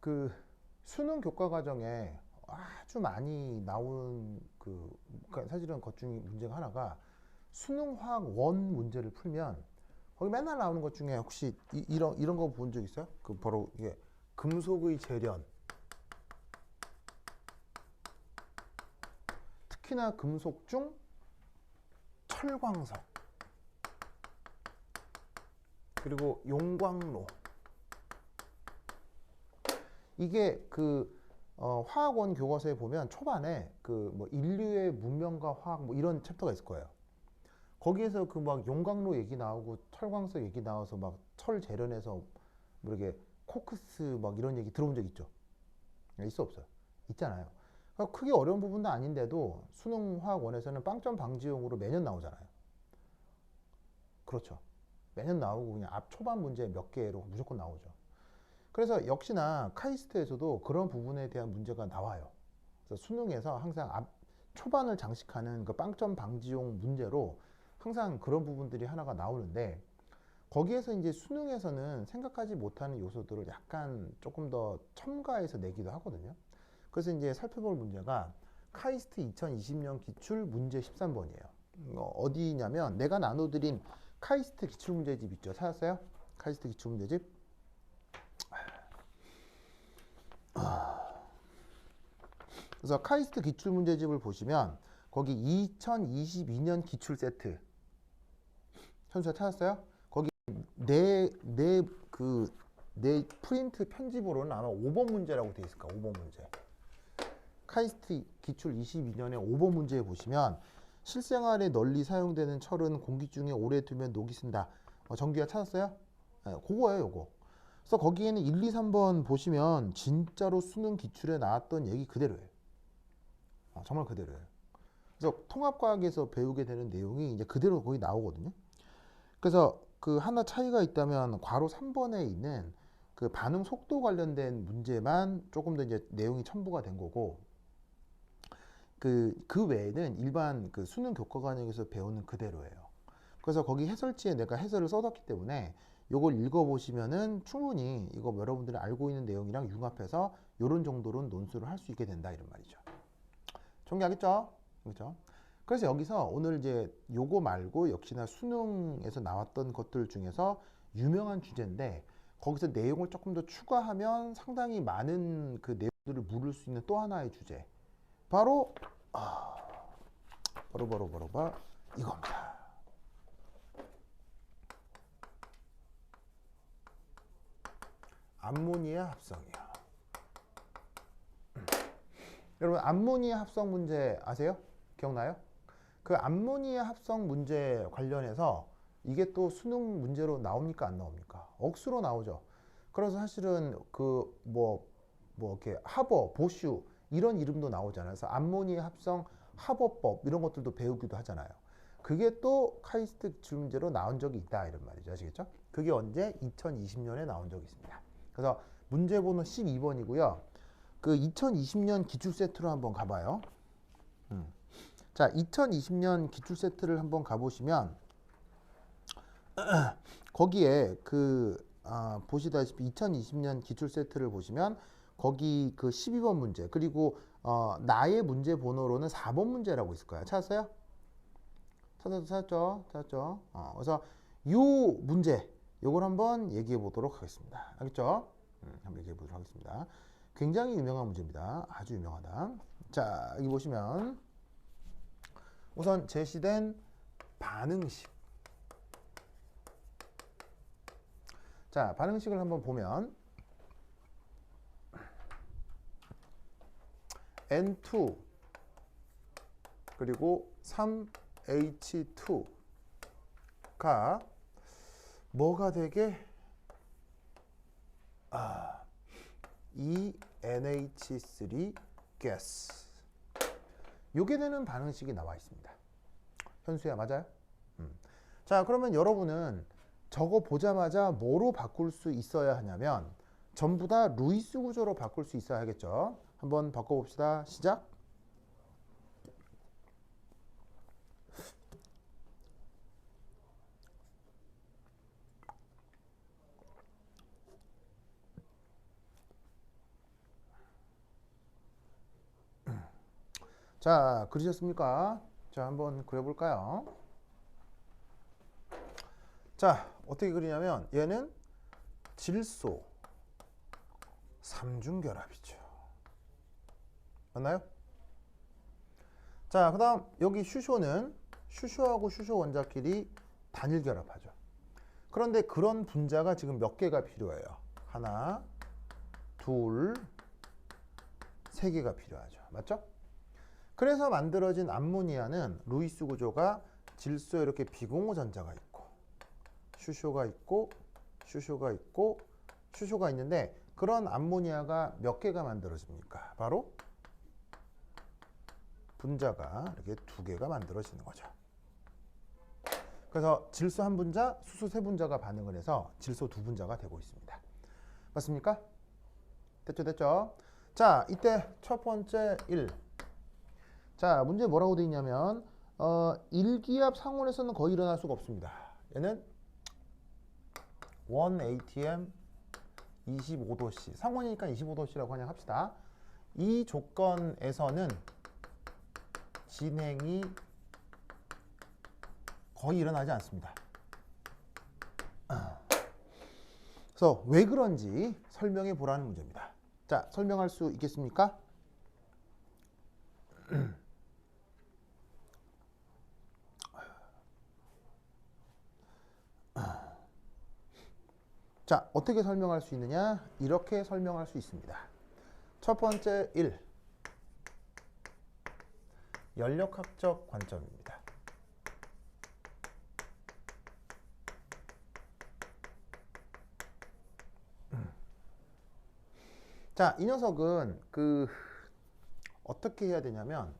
그 수능 교과 과정에 아주 많이 나온 그러니까 사실은 것 중에 문제가 하나가 수능화학 원 문제를 풀면 거기 맨날 나오는 것 중에 혹시 이런 거 본 적 있어요? 그 바로 이게 금속의 재련, 특히나 금속 중 철광석, 그리고 용광로. 이게 화학원 교과서에 보면 초반에 그 뭐 인류의 문명과 화학 뭐 이런 챕터가 있을 거예요. 거기에서 그 막 용광로 얘기 나오고 철광석 얘기 나와서 막 철 재련해서 뭐 이렇게 코크스 막 이런 얘기 들어본 적 있죠? 있어 없어요? 있잖아요. 그러니까 크게 어려운 부분도 아닌데도 수능 화학원에서는 빵점 방지용으로 매년 나오잖아요. 그렇죠. 매년 나오고 그냥 앞 초반 문제 몇 개로 무조건 나오죠. 그래서 역시나 카이스트에서도 그런 부분에 대한 문제가 나와요. 그래서 수능에서 항상 앞 초반을 장식하는 그 빵점 방지용 문제로 항상 그런 부분들이 하나가 나오는데, 거기에서 이제 수능에서는 생각하지 못하는 요소들을 약간 조금 더 첨가해서 내기도 하거든요. 그래서 이제 살펴볼 문제가 카이스트 2020년 기출 문제 13번이에요. 어디냐면 내가 나눠드린 카이스트 기출문제집 있죠. 찾았어요? 카이스트 기출문제집. 그래서 카이스트 기출문제집을 보시면 거기 2022년 기출 세트 현수야 찾았어요? 거기 내 프린트 편집으로는 아마 5번 문제라고 되어 있을 거야. 5번 문제. 카이스트 기출 22년에 5번 문제에 보시면 실생활에 널리 사용되는 철은 공기 중에 오래 두면 녹이 쓴다. 정규야 찾았어요? 네, 그거예요, 요거. 그래서 거기에는 1, 2, 3번 보시면 진짜로 수능 기출에 나왔던 얘기 그대로예요. 정말 그대로예요. 그래서 통합과학에서 배우게 되는 내용이 이제 그대로 거기 나오거든요. 그래서 그 하나 차이가 있다면 괄호 3번에 있는 그 반응 속도 관련된 문제만 조금 더 이제 내용이 첨부가 된 거고, 그 외에는 일반 그 수능 교과 과정에서 배우는 그대로예요. 그래서 거기 해설지에 내가 해설을 써뒀기 때문에 요걸 읽어보시면은 충분히 이거 여러분들이 알고 있는 내용이랑 융합해서 요런 정도로는 논술을 할 수 있게 된다 이런 말이죠. 정리하겠죠? 그렇죠? 그래서 여기서 오늘 이제 요거 말고 역시나 수능에서 나왔던 것들 중에서 유명한 주제인데, 거기서 내용을 조금 더 추가하면 상당히 많은 그 내용들을 물을 수 있는 또 하나의 주제, 바로 바로 이겁니다. 암모니아 합성이요. 여러분 암모니아 합성 문제 아세요? 기억나요? 그 암모니아 합성 문제 관련해서 이게 또 수능 문제로 나옵니까 안 나옵니까? 억수로 나오죠. 그래서 사실은 이렇게 하버, 보슈 이런 이름도 나오잖아요. 그래서 암모니아 합성 하버법 이런 것들도 배우기도 하잖아요. 그게 또 카이스트 기출 문제로 나온 적이 있다 이런 말이죠. 아시겠죠? 그게 언제? 2020년에 나온 적이 있습니다. 그래서 문제 번호 12번이고요. 그 2020년 기출 세트로 한번 가봐요. 자, 2020년 기출 세트를 한번 가보시면 거기에 보시다시피 2020년 기출 세트를 보시면 거기 그 12번 문제, 그리고 나의 문제 번호로는 4번 문제라고 있을 거예요. 찾았어요? 찾았죠? 그래서 요 문제 요걸 한번 얘기해 보도록 하겠습니다. 알겠죠? 한번 얘기해 보도록 하겠습니다. 굉장히 유명한 문제입니다. 아주 유명하다. 자, 여기 보시면 우선 제시된 반응식. 자, 반응식을 한번 보면 N2 그리고 3H2가 뭐가 되게 2NH3 가스, 요게 되는 반응식이 나와 있습니다. 현수야 맞아요? 자, 그러면 여러분은 저거 보자마자 뭐로 바꿀 수 있어야 하냐면 전부 다 루이스 구조로 바꿀 수 있어야 하겠죠. 한번 바꿔봅시다. 시작. 자, 그러셨습니까? 자, 한번 그려볼까요? 자, 어떻게 그리냐면 얘는 질소 삼중결합이죠. 맞나요? 자, 그 다음 여기 슈쇼는 슈쇼하고 슈쇼 원자끼리 단일 결합하죠. 그런데 그런 분자가 지금 몇 개가 필요해요? 하나, 둘, 세 개가 필요하죠. 맞죠? 그래서 만들어진 암모니아는 루이스 구조가 질소에 이렇게 비공호 전자가 있고 슈쇼가 있고 슈쇼가 있고 슈쇼가 있는데 그런 암모니아가 몇 개가 만들어집니까? 바로 분자가 이렇게 두 개가 만들어지는 거죠. 그래서 질소 한 분자, 수소 세 분자가 반응을 해서 질소 두 분자가 되고 있습니다. 맞습니까? 됐죠, 됐죠? 자, 이때 첫 번째 1. 자, 문제 뭐라고 되어 있냐면 일기압 상온에서는 거의 일어날 수가 없습니다. 얘는 1atm 25도씨, 상온이니까 25도씨라고 그냥 합시다. 이 조건에서는 진행이 거의 일어나지 않습니다. 그래서 왜 그런지 설명해 보라는 문제입니다. 자, 설명할 수 있겠습니까? 자, 어떻게 설명할 수 있느냐? 이렇게 설명할 수 있습니다. 첫 번째 1. 연력학적 관점입니다. 자, 이 녀석은 어떻게 해야 되냐면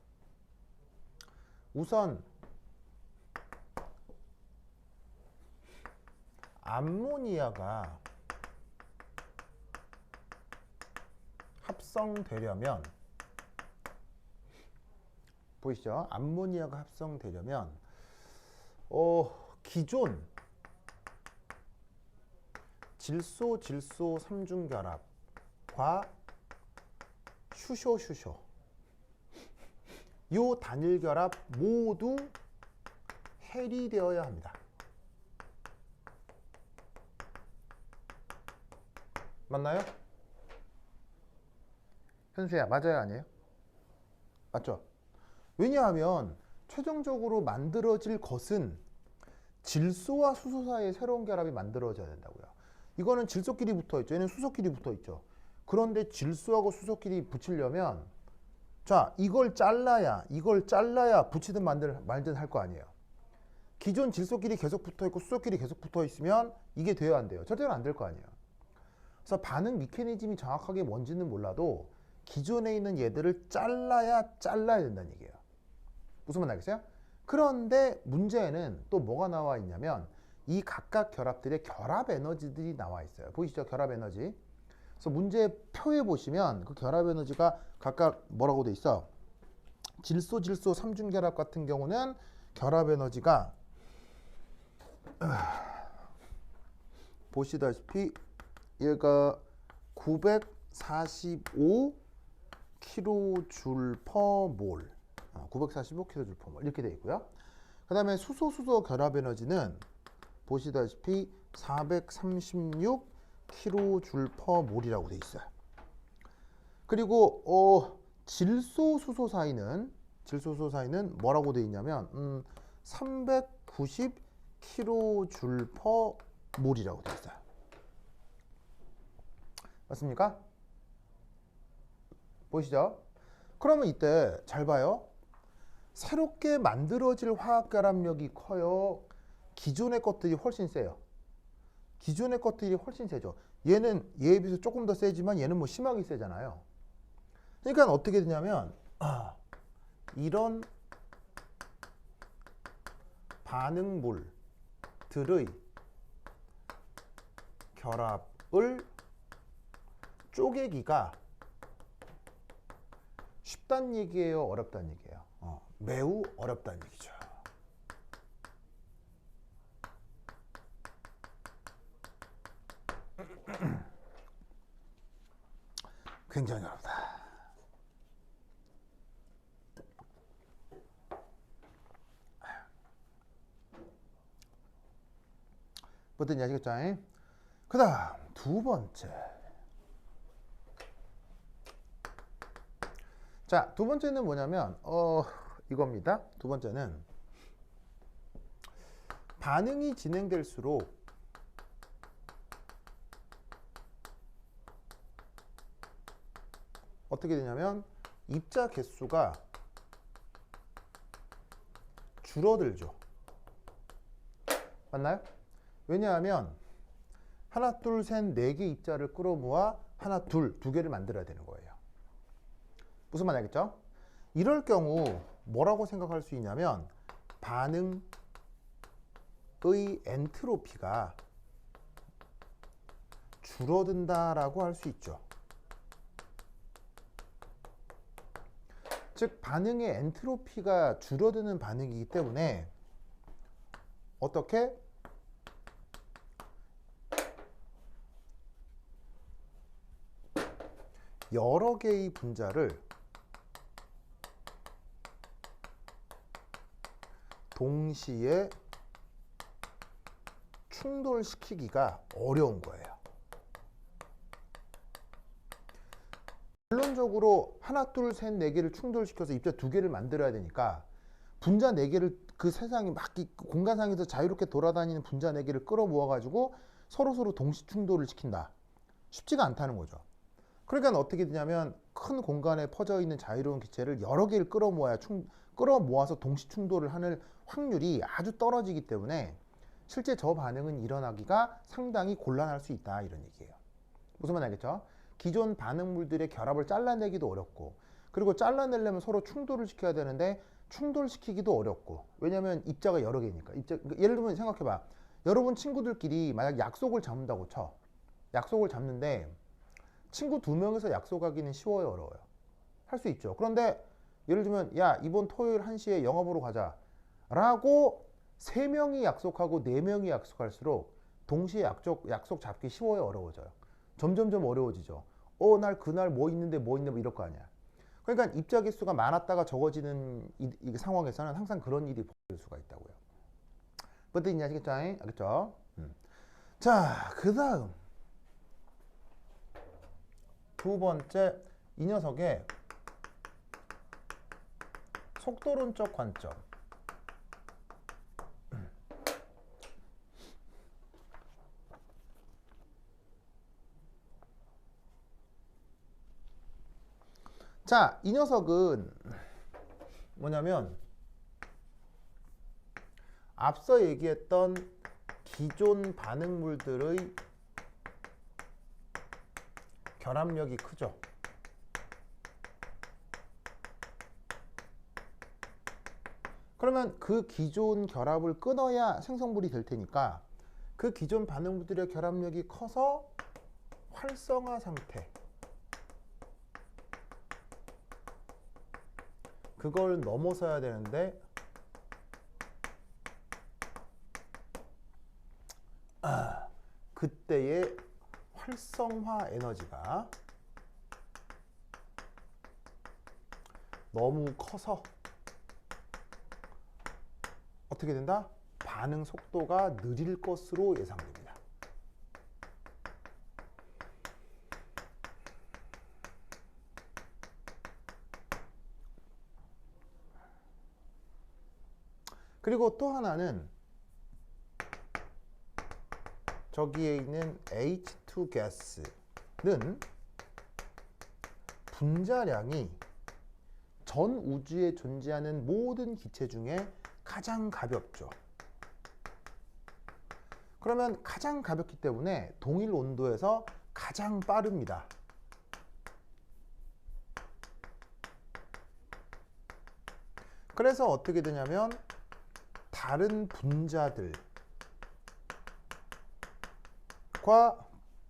우선 암모니아가 합성되려면 보이시죠? 암모니아가 합성되려면 기존 질소 질소 삼중결합과 슈쇼 슈쇼 요 단일 결합 모두 해리되어야 합니다. 맞나요? 현수야, 맞아요, 아니에요? 맞죠? 왜냐하면 최종적으로 만들어질 것은 질소와 수소 사이에 새로운 결합이 만들어져야 된다고요. 이거는 질소끼리 붙어 있죠. 얘는 수소끼리 붙어 있죠. 그런데 질소하고 수소끼리 붙이려면 자, 이걸 잘라야 붙이든 말든 할 거 아니에요. 기존 질소끼리 계속 붙어 있고 수소끼리 계속 붙어 있으면 이게 돼야 안 돼요. 절대로 안 될 거 아니에요. 그래서 반응 메커니즘이 정확하게 뭔지는 몰라도 기존에 있는 얘들을 잘라야 된다는 얘기예요. 무슨 말 알겠어요? 그런데 문제에는 또 뭐가 나와 있냐면 이 각각 결합들의 결합 에너지들이 나와 있어요. 보이시죠? 결합 에너지. 그래서 문제 표에 보시면 그 결합 에너지가 각각 뭐라고 돼 있어? 질소 질소 삼중 결합 같은 경우는 결합 에너지가 보시다시피 얘가 945 kJ/mol 945 kJ/mol 이렇게 되어 있고요. 그 다음에 수소 결합 에너지는 보시다시피 436 kJ/mol이라고 되어 있어요. 그리고 질소 수소 사이는 뭐라고 되어 있냐면 390 kJ/mol이라고 되어 있어요. 맞습니까? 보이시죠? 그러면 이때 잘 봐요. 새롭게 만들어질 화학 결합력이 커요? 기존의 것들이 훨씬 세요? 기존의 것들이 훨씬 세죠. 얘는 얘에 비해서 조금 더 세지만 얘는 뭐 심하게 세잖아요. 그러니까 어떻게 되냐면 이런 반응물들의 결합을 쪼개기가 쉽단 얘기예요, 어렵단 얘기예요? 매우 어렵단 얘기죠. 굉장히 어렵다. 뭐든지 아시겠죠? 그 다음 두 번째. 자, 두 번째는 뭐냐면 이겁니다. 두 번째는 반응이 진행될수록 어떻게 되냐면 입자 개수가 줄어들죠. 맞나요? 왜냐하면 하나, 둘, 셋, 네 개 입자를 끌어모아 하나, 둘, 두 개를 만들어야 되는 거예요. 무슨 말 알겠죠? 이럴 경우 뭐라고 생각할 수 있냐면 반응의 엔트로피가 줄어든다라고 할 수 있죠. 즉 반응의 엔트로피가 줄어드는 반응이기 때문에 어떻게 여러 개의 분자를 동시에 충돌시키기가 어려운 거예요. 결론적으로 하나, 둘, 셋, 네 개를 충돌시켜서 입자 두 개를 만들어야 되니까 분자 네 개를 그 세상에 막 공간상에서 자유롭게 돌아다니는 분자 네 개를 끌어모아 가지고 서로 동시 충돌을 시킨다. 쉽지가 않다는 거죠. 그러니까 어떻게 되냐면 큰 공간에 퍼져 있는 자유로운 기체를 여러 개를 끌어모아서 동시 충돌을 하는 확률이 아주 떨어지기 때문에 실제 저 반응은 일어나기가 상당히 곤란할 수 있다, 이런 얘기예요. 무슨 말 알겠죠? 기존 반응물들의 결합을 잘라내기도 어렵고, 그리고 잘라내려면 서로 충돌을 시켜야 되는데 충돌시키기도 어렵고, 왜냐하면 입자가 여러 개니까. 예를 들면 생각해봐. 여러분 친구들끼리 만약 약속을 잡는다고 쳐. 약속을 잡는데 친구 두 명이서 약속하기는 쉬워요, 어려워요? 할 수 있죠. 그런데 예를 들면 야, 이번 토요일 1시에 영화 보러 가자 라고 3명이 약속하고 4명이 약속할수록 동시에 약속 잡기 쉬워요, 어려워져요? 점점점 어려워지죠. 날 그날 뭐 있는데 뭐 이럴 거 아니야. 그러니까 입자 개수가 많았다가 적어지는 이 상황에서는 항상 그런 일이 벌어질 수가 있다고요. 뭔 뜻인지 아시겠죠? 알겠죠? 자, 그 다음 두 번째, 이 녀석의 속도론적 관점. 자, 이 녀석은 뭐냐면 앞서 얘기했던 기존 반응물들의 결합력이 크죠. 그러면 그 기존 결합을 끊어야 생성물이 될 테니까 그 기존 반응물들의 결합력이 커서 활성화 상태, 그걸 넘어서야 되는데 그때의 활성화 에너지가 너무 커서 어떻게 된다? 반응 속도가 느릴 것으로 예상됩니다. 그리고 또 하나는 저기에 있는 H2 가스는 분자량이 전 우주에 존재하는 모든 기체 중에 가장 가볍죠. 그러면 가장 가볍기 때문에 동일 온도에서 가장 빠릅니다. 그래서 어떻게 되냐면 다른 분자들과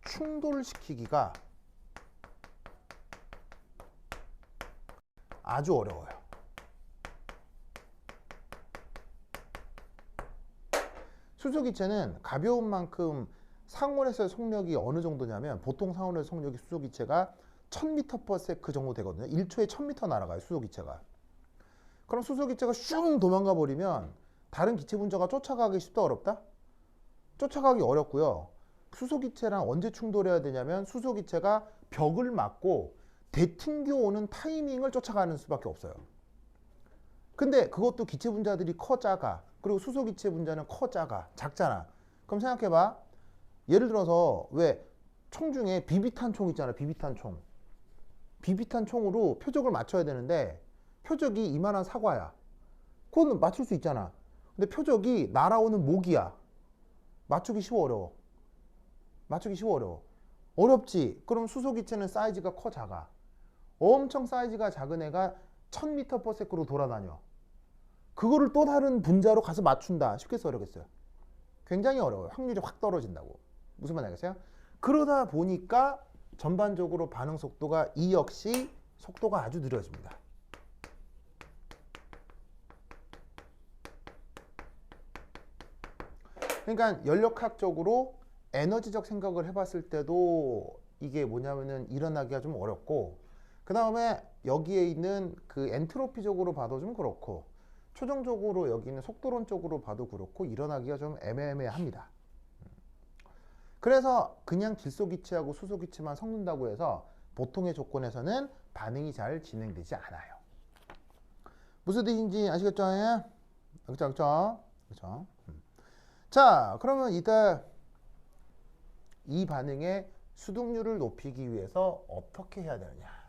충돌시키기가 아주 어려워요. 수소기체는 가벼운 만큼 상온에서의 속력이 어느 정도냐면 보통 상온에서 속력이 수소기체가 1000m/s 정도 되거든요. 1초에 1000m 날아가요, 수소기체가. 그럼 수소기체가 슝 도망가 버리면 다른 기체 분자가 쫓아가기 쉽다, 어렵다? 쫓아가기 어렵고요. 수소기체랑 언제 충돌해야 되냐면 수소기체가 벽을 막고 되튕겨 오는 타이밍을 쫓아가는 수밖에 없어요. 근데 그것도 기체 분자들이 커 작아. 그리고 수소기체 분자는 커 작아. 작잖아. 그럼 생각해봐. 예를 들어서 왜 총 중에 비비탄 총 있잖아. 비비탄 총. 비비탄 총으로 표적을 맞춰야 되는데 표적이 이만한 사과야. 그건 맞출 수 있잖아. 근데 표적이 날아오는 모기야. 맞추기 쉬워 어려워? 맞추기 쉬워 어려워? 어렵지. 그럼 수소기체는 사이즈가 커 작아. 엄청 사이즈가 작은 애가 1000m/s로 돌아다녀. 그거를 또 다른 분자로 가서 맞춘다. 쉽겠어 어렵겠어요? 굉장히 어려워요. 확률이 확 떨어진다고. 무슨 말 알겠어요? 그러다 보니까 전반적으로 반응 속도가 이 역시 속도가 아주 느려집니다. 그러니까 연력학적으로 에너지적 생각을 해봤을 때도 이게 뭐냐면은 일어나기가 좀 어렵고, 그 다음에 여기에 있는 그 엔트로피적으로 봐도 좀 그렇고, 초정적으로 여기 있는 속도론적으로 봐도 그렇고 일어나기가 좀 애매합니다. 그래서 그냥 질소기체하고 수소기체만 섞는다고 해서 보통의 조건에서는 반응이 잘 진행되지 않아요. 무슨 뜻인지 아시겠죠? 예? 그렇죠? 그렇죠? 자, 그러면 이때 이 반응의 수동률을 높이기 위해서 어떻게 해야 되느냐?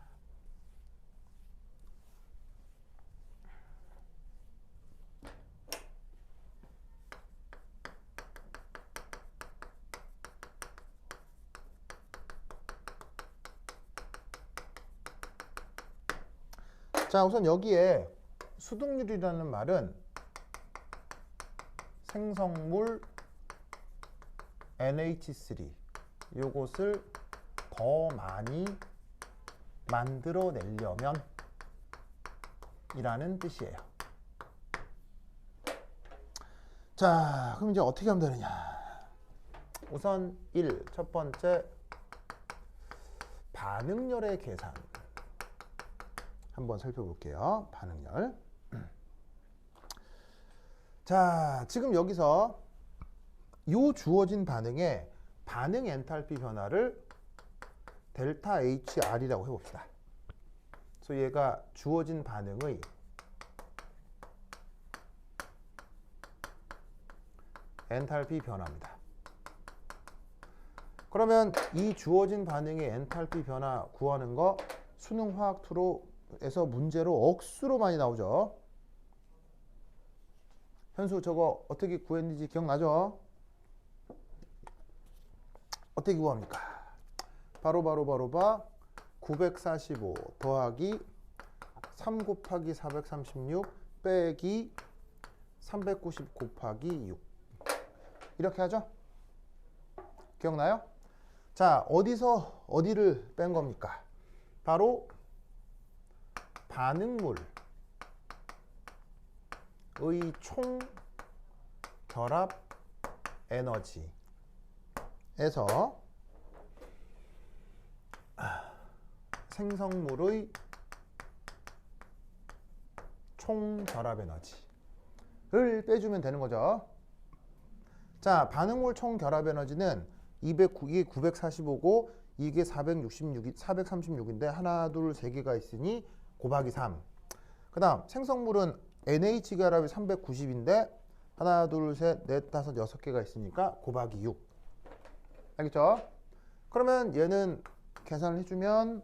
자, 우선 여기에 수동률이라는 말은 생성물 NH3 요것을 더 많이 만들어내려면 이라는 뜻이에요. 자, 그럼 이제 어떻게 하면 되느냐? 우선 1. 첫 번째 반응열의 계산 한번 살펴볼게요. 반응열. 자, 지금 여기서 요 주어진 반응의 반응 엔탈피 변화를 델타 HR이라고 해봅시다. 그래서 얘가 주어진 반응의 엔탈피 변화입니다. 그러면 이 주어진 반응의 엔탈피 변화 구하는 거 수능 화학 2에서 문제로 억수로 많이 나오죠. 현수 저거 어떻게 구했는지 기억나죠? 어떻게 구합니까? 바로 945 더하기 3 곱하기 436 빼기 390 곱하기 6 이렇게 하죠? 기억나요? 자, 어디서 어디를 뺀 겁니까? 바로 반응물의 총 결합 에너지에서 생성물의 총 결합 에너지를 빼주면 되는 거죠. 자, 반응물 총 결합 에너지는 이게 945고 이게 436인데 하나, 둘, 세 개가 있으니 곱하기 3. 그 다음 생성물은 NH 결합이 390인데 하나, 둘, 셋, 넷, 다섯, 여섯 개가 있으니까 곱하기 6. 알겠죠? 그러면 얘는 계산을 해주면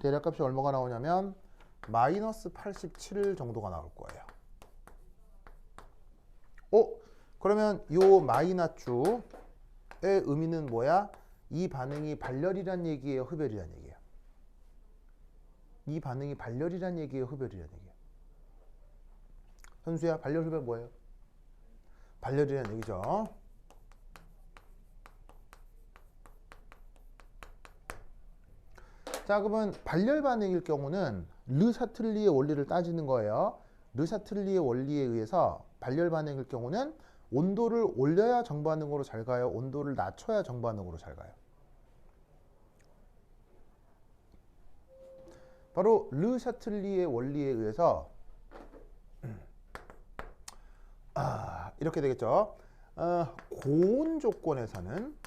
대략값이 얼마가 나오냐면 마이너스 87 정도가 나올 거예요. 그러면 요 마이너스의 의미는 뭐야? 이 반응이 발열이란 얘기예요, 흡열이란 얘기예요? 이 반응이 발열이란 얘기예요, 흡열이란 얘기예요? 현수야, 발열, 흡열 뭐예요? 발열이란 얘기죠. 자, 그러면 발열 반응일 경우는 르샤틀리의 원리를 따지는 거예요. 르샤틀리의 원리에 의해서 발열 반응일 경우는 온도를 올려야 정반응으로 잘 가요? 온도를 낮춰야 정반응으로 잘 가요? 바로 르샤틀리의 원리에 의해서 이렇게 되겠죠. 고온 조건에서는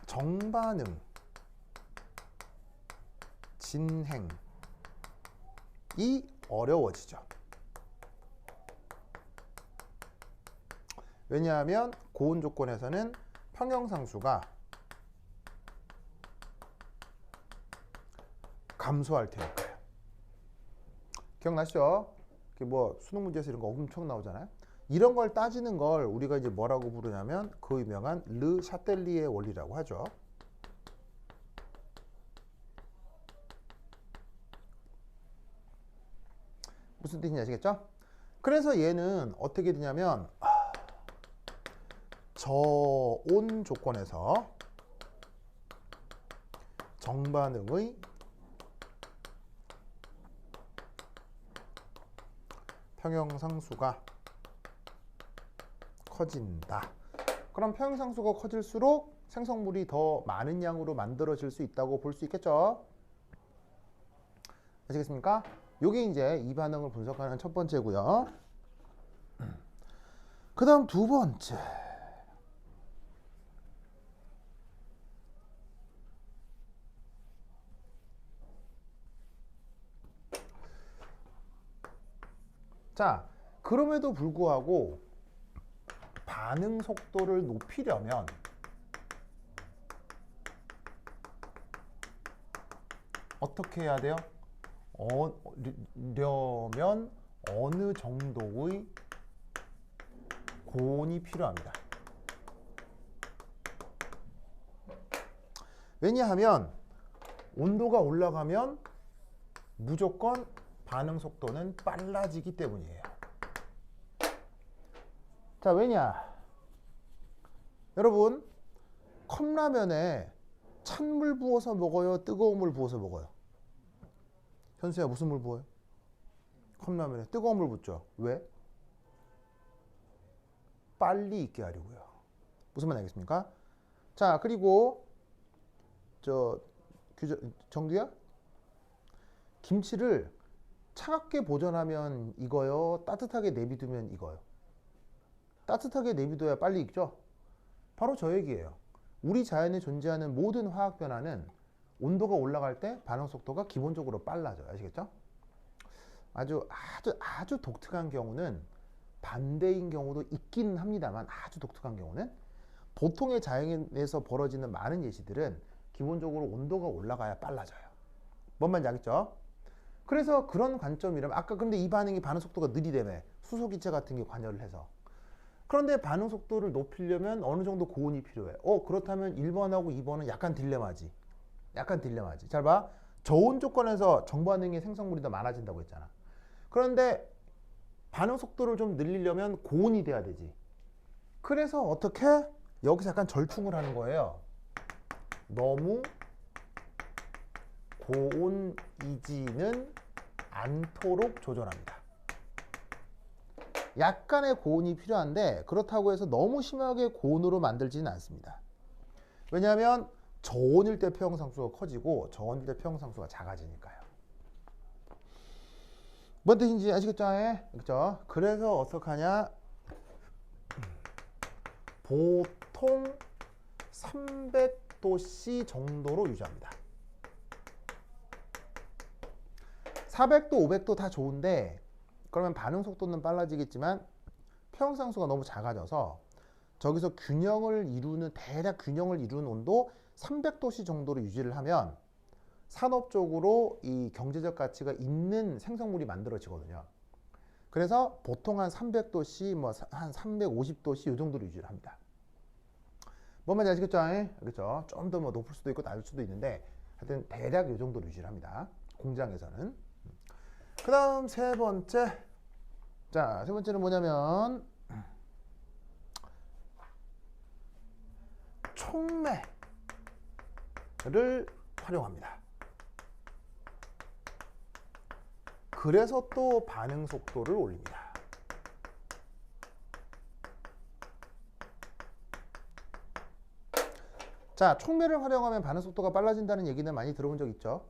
정반응, 진행이 어려워지죠. 왜냐하면 고온 조건에서는 평형상수가 감소할 테니까요. 기억나시죠? 뭐 수능 문제에서 이런 거 엄청 나오잖아요. 이런 걸 따지는 걸 우리가 이제 뭐라고 부르냐면 그 유명한 르 샤텔리에 원리라고 하죠. 무슨 뜻인지 아시겠죠? 그래서 얘는 어떻게 되냐면 저온 조건에서 정반응의 평형상수가 커진다. 그럼 평형상수가 커질수록 생성물이 더 많은 양으로 만들어질 수 있다고 볼 수 있겠죠? 아시겠습니까? 요게 이제 이 반응을 분석하는 첫 번째고요. 그 다음 두 번째. 자, 그럼에도 불구하고 반응 속도를 높이려면 어떻게 해야 돼요? 려면 어느 정도의 고온이 필요합니다. 왜냐하면 온도가 올라가면 무조건 반응 속도는 빨라지기 때문이에요. 자, 왜냐? 여러분, 컵라면에 찬물 부어서 먹어요? 뜨거운 물 부어서 먹어요? 현수야, 무슨 물 부어요? 컵라면에 뜨거운 물 붓죠. 왜? 빨리 익게 하려고요. 무슨 말 알겠습니까? 자, 그리고 정규야? 김치를 차갑게 보존하면 익어요? 따뜻하게 내비두면 익어요? 따뜻하게 내비둬야 빨리 익죠? 바로 저 얘기예요. 우리 자연에 존재하는 모든 화학 변화는 온도가 올라갈 때 반응 속도가 기본적으로 빨라져요. 아시겠죠? 아주 독특한 경우는 반대인 경우도 있긴 합니다만, 아주 독특한 경우는 보통의 자연에서 벌어지는 많은 예시들은 기본적으로 온도가 올라가야 빨라져요. 뭔 말인지 알겠죠? 그래서 그런 관점이라면 아까 근데 이 반응이 반응 속도가 느리다며, 수소기체 같은 게 관여를 해서. 그런데 반응 속도를 높이려면 어느 정도 고온이 필요해. 그렇다면 1번하고 2번은 약간 딜레마지. 잘 봐. 저온 조건에서 정반응의 생성물이 더 많아진다고 했잖아. 그런데 반응 속도를 좀 늘리려면 고온이 돼야 되지. 그래서 어떻게? 여기서 약간 절충을 하는 거예요. 너무 고온이지는 않도록 조절합니다. 약간의 고온이 필요한데 그렇다고 해서 너무 심하게 고온으로 만들지는 않습니다. 왜냐하면 저온일 때 평형상수가 커지고 저온일 때 평형상수가 작아지니까요. 뭔 뜻인지 아시겠죠? 그렇죠? 그래서 어떻게 하냐? 보통 300도C 정도로 유지합니다. 400도, 500도 다 좋은데 그러면 반응 속도는 빨라지겠지만 평형상수가 너무 작아져서 저기서 대략 균형을 이루는 온도 300도씨 정도로 유지를 하면 산업적으로 이 경제적 가치가 있는 생성물이 만들어지거든요. 그래서 보통 한 300도씨, 한 350도씨 이 정도로 유지를 합니다. 뭔 말인지 아시겠죠? 그렇죠? 좀 더 높을 수도 있고 낮을 수도 있는데 하여튼 대략 이 정도로 유지를 합니다. 공장에서는. 그 다음 세 번째. 자, 세 번째는 뭐냐면 촉매를 활용합니다. 그래서 또 반응 속도를 올립니다. 자, 촉매를 활용하면 반응 속도가 빨라진다는 얘기는 많이 들어본 적 있죠?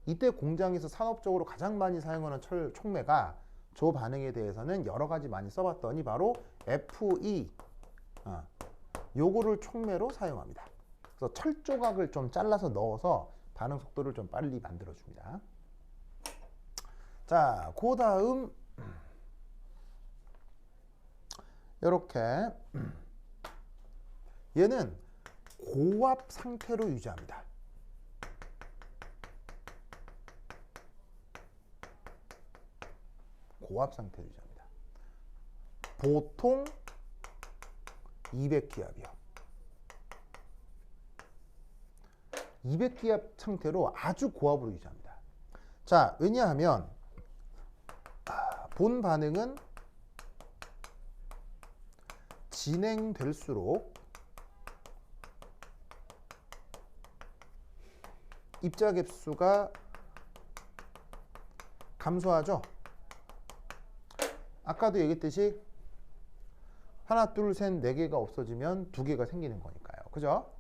이때 공장에서 산업적으로 가장 많이 사용하는 촉매가 저 반응에 대해서는 여러 가지 많이 써봤더니 바로 FE 요거를 촉매로 사용합니다. 그래서 철 조각을 좀 잘라서 넣어서 반응 속도를 좀 빨리 만들어 줍니다. 자, 그 다음 이렇게 얘는 고압 상태로 유지합니다. 고압 상태로 유지합니다. 보통 200기압이요. 200기압 상태로 아주 고압으로 유지합니다. 자, 왜냐하면 본 반응은 진행될수록 입자 갭수가 감소하죠. 아까도 얘기했듯이 하나, 둘, 셋, 네 개가 없어지면 두 개가 생기는 거니까요. 그죠?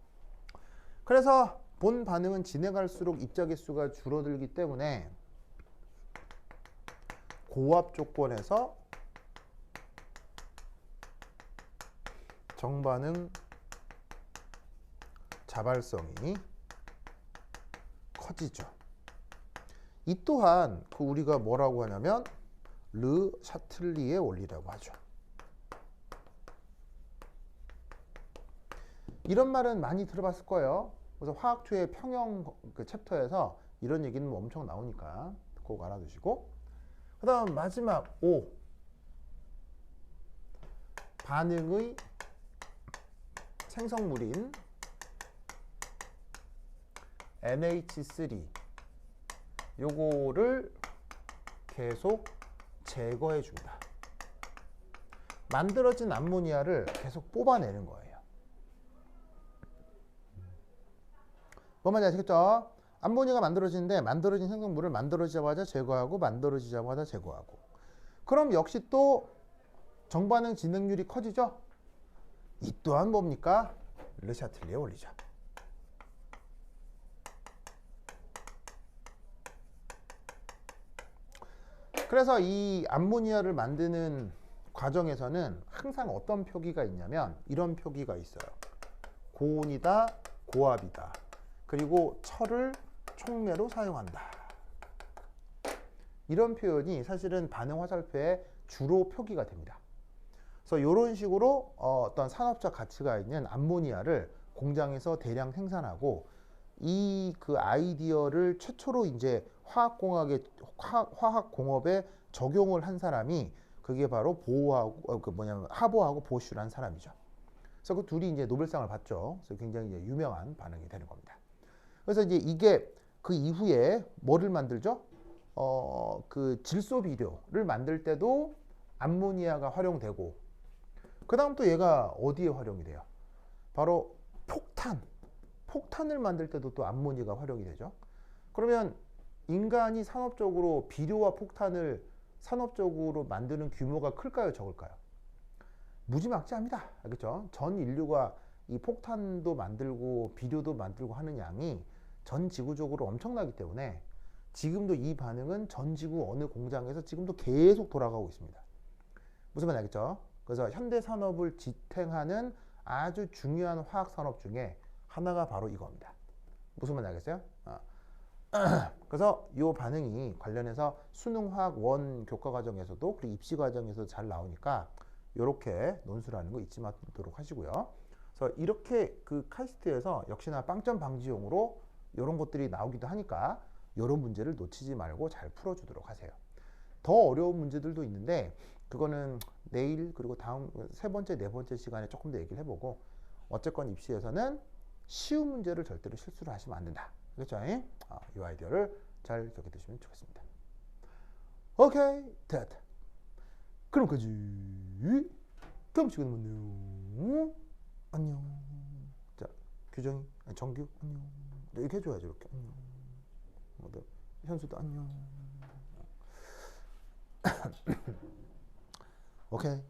그래서 본 반응은 진행할수록 입자 갯수가 줄어들기 때문에 고압 조건에서 정반응 자발성이 커지죠. 이 또한 그 우리가 뭐라고 하냐면 르 샤틀리의 원리라고 하죠. 이런 말은 많이 들어봤을 거예요. 그래서 화학2의 평형 그 챕터에서 이런 얘기는 엄청 나오니까 꼭 알아두시고, 그 다음 마지막 5 반응의 생성물인 NH3 요거를 계속 제거해 줍니다. 만들어진 암모니아를 계속 뽑아내는 거예요. 뭔 말인지 아시겠죠? 암모니아가 만들어지는데 만들어진 생성물을 만들어지자마자 제거하고 만들어지자마자 제거하고. 그럼 역시 또 정반응 진행률이 커지죠? 이 또한 뭡니까? 르샤틀리의 원리죠. 그래서 이 암모니아를 만드는 과정에서는 항상 어떤 표기가 있냐면 이런 표기가 있어요. 고온이다, 고압이다. 그리고 철을 촉매로 사용한다. 이런 표현이 사실은 반응 화살표의 주로 표기가 됩니다. 그래서 이런 식으로 어떤 산업적 가치가 있는 암모니아를 공장에서 대량 생산하고 이 그 아이디어를 최초로 이제 화학공업에 적용을 한 사람이 그게 바로 보호하고 하버하고 보슈라는 사람이죠. 그래서 그 둘이 이제 노벨상을 받죠. 그래서 굉장히 이제 유명한 반응이 되는 겁니다. 그래서 이제 이게 그 이후에 뭐를 만들죠? 그 질소 비료를 만들 때도 암모니아가 활용되고, 그 다음 또 얘가 어디에 활용이 돼요? 바로 폭탄을 만들 때도 또 암모니아가 활용이 되죠. 그러면 인간이 산업적으로 비료와 폭탄을 산업적으로 만드는 규모가 클까요, 적을까요? 무지막지합니다. 그렇죠? 전 인류가 이 폭탄도 만들고 비료도 만들고 하는 양이 전 지구적으로 엄청나기 때문에 지금도 이 반응은 전 지구 어느 공장에서 지금도 계속 돌아가고 있습니다. 무슨 말인지 알겠죠? 그래서 현대 산업을 지탱하는 아주 중요한 화학 산업 중에 하나가 바로 이겁니다. 무슨 말인지 알겠어요? 그래서 이 반응이 관련해서 수능화학 원 교과 과정에서도 그리고 입시 과정에서도 잘 나오니까 이렇게 논술하는 거 잊지 마도록 하시고요. 그래서 이렇게 그 카이스트에서 역시나 빵점 방지용으로 이런 것들이 나오기도 하니까 이런 문제를 놓치지 말고 잘 풀어주도록 하세요. 더 어려운 문제들도 있는데 그거는 내일 그리고 다음 세 번째, 네 번째 시간에 조금 더 얘기를 해보고, 어쨌건 입시에서는 쉬운 문제를 절대로 실수를 하시면 안 된다. 그렇죠? 이 아이디어를 잘 기억해 두시면 좋겠습니다. 오케이, 됐다. 그럼까지 다음 시간에 만나요. 안녕. 자, 규정이, 정규 안녕. 이렇게 해줘야지. 이렇게 안녕. 현수도 안녕. 오케이.